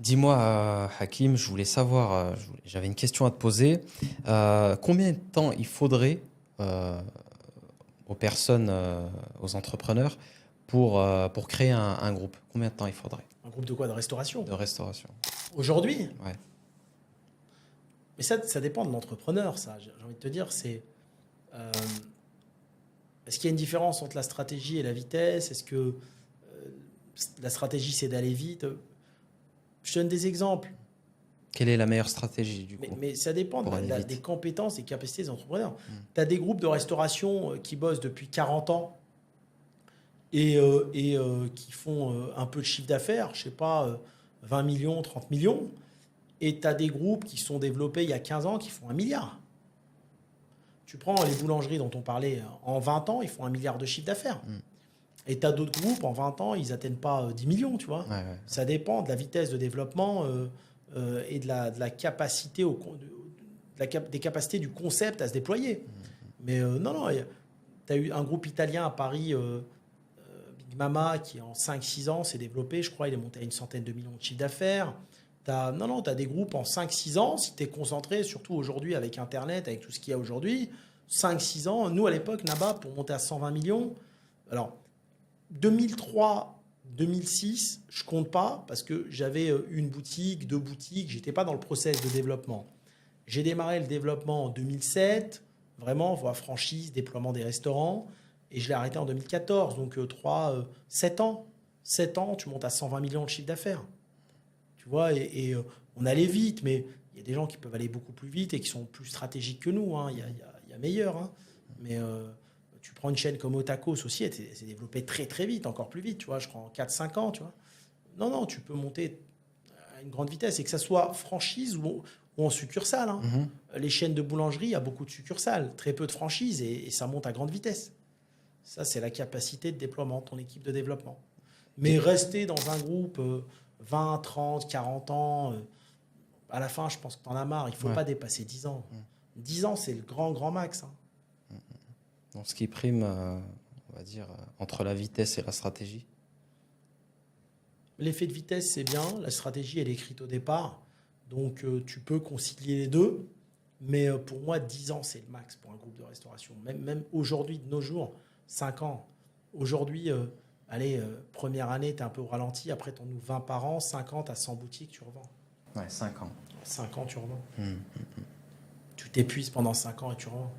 Dis-moi, Hakim, je voulais savoir, j'avais une question à te poser. Combien de temps il faudrait euh, aux personnes, aux entrepreneurs, pour créer un groupe? Combien de temps il faudrait Un groupe de quoi? De restauration? de restauration? Aujourd'hui? Ouais. Mais ça dépend de l'entrepreneur, ça. J'ai envie de te dire, euh, est-ce qu'il y a une différence entre la stratégie et la vitesse? Est-ce que la stratégie, c'est d'aller vite? Je te donne des exemples, Quelle est la meilleure stratégie du coup mais ça dépend pour aller des vite? compétences et capacités des entrepreneurs. Hmm. Tu as des groupes de restauration qui bossent depuis 40 ans qui font un peu de chiffre d'affaires, je sais pas, 20 millions, 30 millions. Et tu as des groupes qui sont développés il y a 15 ans qui font 1 milliard. Tu prends les boulangeries dont on parlait, en 20 ans, ils font 1 milliard de chiffre d'affaires. Hmm. Et tu as d'autres groupes, en 20 ans, ils n'atteignent pas 10 millions, tu vois. Ouais, ouais. Ça dépend de la vitesse de développement et de la capacité, des capacités du concept à se déployer. Mais non, non, tu as eu un groupe italien à Paris, Big Mama, qui en 5-6 ans s'est développé. Je crois il est monté à une centaine de millions de chiffre d'affaires. Non, non, tu as des groupes en 5-6 ans, si tu es concentré, surtout aujourd'hui avec Internet, avec tout ce qu'il y a aujourd'hui. 5-6 ans, nous à l'époque, Naba, pour monter à 120 millions, alors 2003, 2006, je compte pas parce que j'avais une boutique, deux boutiques, j'étais pas dans le process de développement. J'ai démarré le développement en 2007, vraiment, voie franchise, déploiement des restaurants, et je l'ai arrêté en 2014, donc 7 ans. 7 ans, tu montes à 120 millions de chiffre d'affaires. Tu vois, on allait vite, mais il y a des gens qui peuvent aller beaucoup plus vite et qui sont plus stratégiques que nous, hein. Il y a meilleur, hein. Mais tu prends une chaîne comme Otakos aussi, elle s'est développée très très vite, encore plus vite, tu vois, je crois en 4-5 ans, tu vois. Non, non, tu peux monter à une grande vitesse, et que ça soit franchise ou en succursale, hein. Mhm. Les chaînes de boulangerie, il y a beaucoup de succursales, très peu de franchises, et ça monte à grande vitesse. Ça, c'est la capacité de déploiement, ton équipe de développement. Mais rester dans un groupe 20, 30, 40 ans, à la fin, je pense que tu en as marre. Il ne faut Ouais. pas dépasser 10 ans. 10 ans, c'est le grand, grand max, hein. Donc, ce qui prime, on va dire, entre la vitesse et la stratégie. L'effet de vitesse, c'est bien. La stratégie, elle est écrite au départ. Donc, tu peux concilier les deux. Mais pour moi, 10 ans, c'est le max pour un groupe de restauration. Même aujourd'hui, de nos jours, 5 ans. Aujourd'hui, allez, première année, tu es un peu au ralenti. Après, tu en ouvres 20 par an. 5 ans, tu as 100 boutiques, tu revends. Ouais, 5 ans. 5 ans, tu revends. Hmm. Tu t'épuises pendant 5 ans et tu revends.